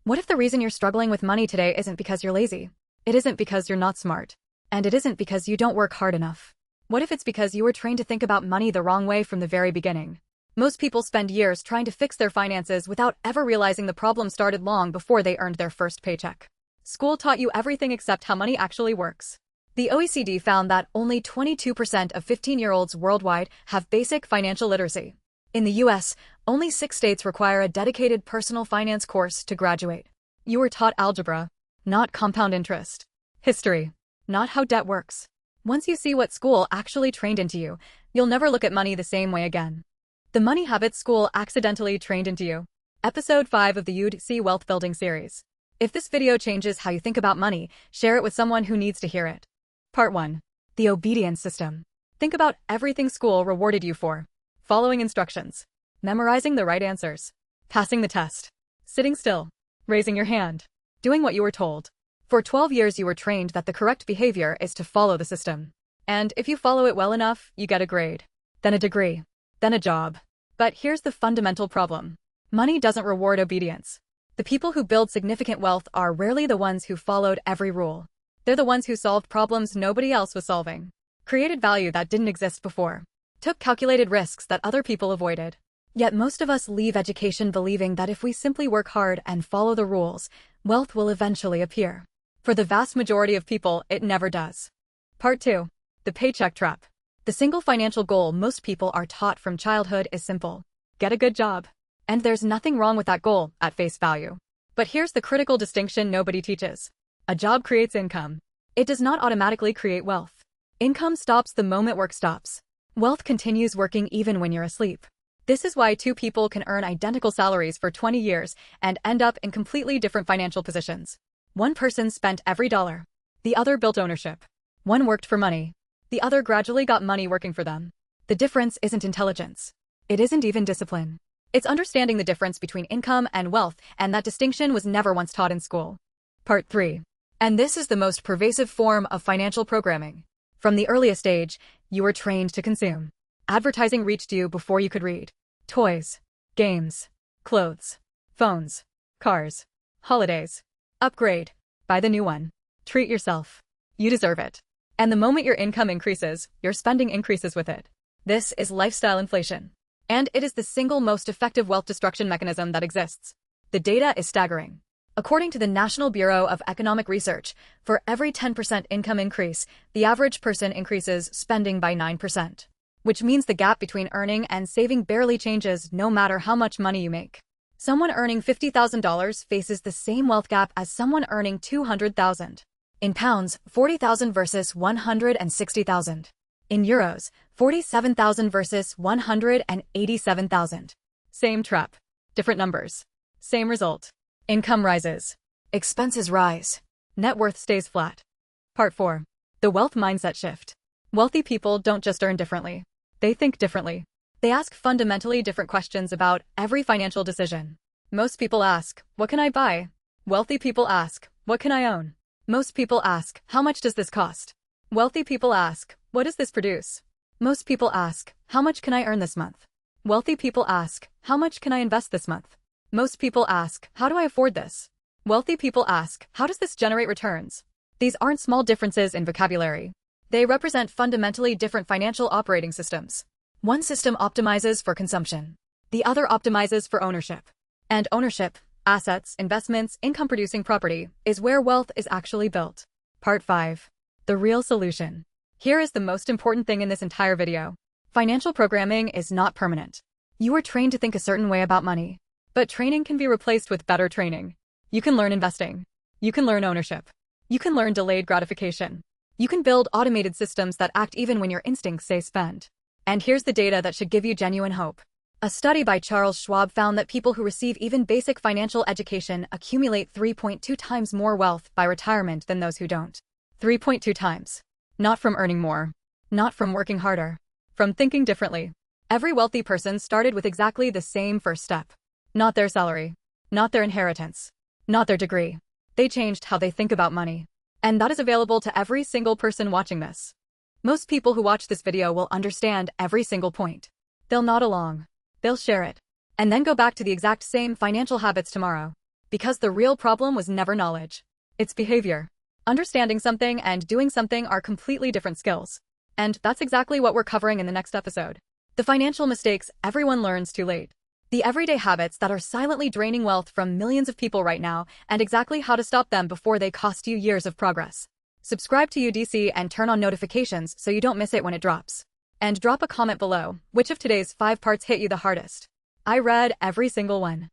What if the reason you're struggling with money today isn't because you're lazy? It isn't because you're not smart. And it isn't because you don't work hard enough. What if it's because you were trained to think about money the wrong way from the very beginning? Most people spend years trying to fix their finances without ever realizing the problem started long before they earned their first paycheck. School taught you everything except how money actually works. The OECD found that only 22% of 15-year-olds worldwide have basic financial literacy. In the US, only 6 states require a dedicated personal finance course to graduate. You were taught algebra, not compound interest. History, not how debt works. Once you see what school actually trained into you, you'll never look at money the same way again. The Money Habits School accidentally trained into you. Episode 5 of the UDC Wealth Building series. If this video changes how you think about money, share it with someone who needs to hear it. Part 1. The Obedience System. Think about everything school rewarded you for. Following instructions. Memorizing the right answers. Passing the test. Sitting still. Raising your hand. Doing what you were told. For 12 years you were trained that the correct behavior is to follow the system. And if you follow it well enough, you get a grade. Then a degree. Then a job. But here's the fundamental problem. Money doesn't reward obedience. The people who build significant wealth are rarely the ones who followed every rule. They're the ones who solved problems nobody else was solving. Created value that didn't exist before. Took calculated risks that other people avoided. Yet most of us leave education believing that if we simply work hard and follow the rules, wealth will eventually appear. For the vast majority of people, it never does. Part 2. The Paycheck Trap. The single financial goal most people are taught from childhood is simple. Get a good job. And there's nothing wrong with that goal, at face value. But here's the critical distinction nobody teaches. A job creates income. It does not automatically create wealth. Income stops the moment work stops. Wealth continues working even when you're asleep. This is why 2 people can earn identical salaries for 20 years and end up in completely different financial positions. One person spent every dollar. The other built ownership. One worked for money. The other gradually got money working for them. The difference isn't intelligence. It isn't even discipline. It's understanding the difference between income and wealth, and that distinction was never once taught in school. Part 3. And this is the most pervasive form of financial programming. From the earliest age, you were trained to consume. Advertising reached you before you could read. Toys, games, clothes, phones, cars, holidays. Upgrade. Buy the new one. Treat yourself. You deserve it. And the moment your income increases, your spending increases with it. This is lifestyle inflation. And it is the single most effective wealth destruction mechanism that exists. The data is staggering. According to the National Bureau of Economic Research, for every 10% income increase, the average person increases spending by 9%. Which means the gap between earning and saving barely changes no matter how much money you make. Someone earning $50,000 faces the same wealth gap as someone earning $200,000. In pounds, 40,000 versus 160,000. In euros, 47,000 versus 187,000. Same trap. Different numbers. Same result. Income rises. Expenses rise. Net worth stays flat. Part 4. The Wealth Mindset Shift. Wealthy people don't just earn differently. They think differently. They ask fundamentally different questions about every financial decision. Most people ask, what can I buy? Wealthy people ask, what can I own? Most people ask, how much does this cost? Wealthy people ask, what does this produce? Most people ask, how much can I earn this month? Wealthy people ask, how much can I invest this month? Most people ask, how do I afford this? Wealthy people ask, how does this generate returns? These aren't small differences in vocabulary. They represent fundamentally different financial operating systems. One system optimizes for consumption. The other optimizes for ownership. And ownership, assets, investments, income-producing property, is where wealth is actually built. Part 5. The Real Solution. Here is the most important thing in this entire video. Financial programming is not permanent. You were trained to think a certain way about money. But training can be replaced with better training. You can learn investing. You can learn ownership. You can learn delayed gratification. You can build automated systems that act even when your instincts say spend. And here's the data that should give you genuine hope. A study by Charles Schwab found that people who receive even basic financial education accumulate 3.2 times more wealth by retirement than those who don't. 3.2 times. Not from earning more. Not from working harder. From thinking differently. Every wealthy person started with exactly the same first step. Not their salary. Not their inheritance. Not their degree. They changed how they think about money. And that is available to every single person watching this. Most people who watch this video will understand every single point. They'll nod along. They'll share it. And then go back to the exact same financial habits tomorrow. Because the real problem was never knowledge. It's behavior. Understanding something and doing something are completely different skills. And that's exactly what we're covering in the next episode. The financial mistakes everyone learns too late. The everyday habits that are silently draining wealth from millions of people right now, and exactly how to stop them before they cost you years of progress. Subscribe to UDC and turn on notifications so you don't miss it when it drops. And drop a comment below, which of today's 5 parts hit you the hardest? I read every single one.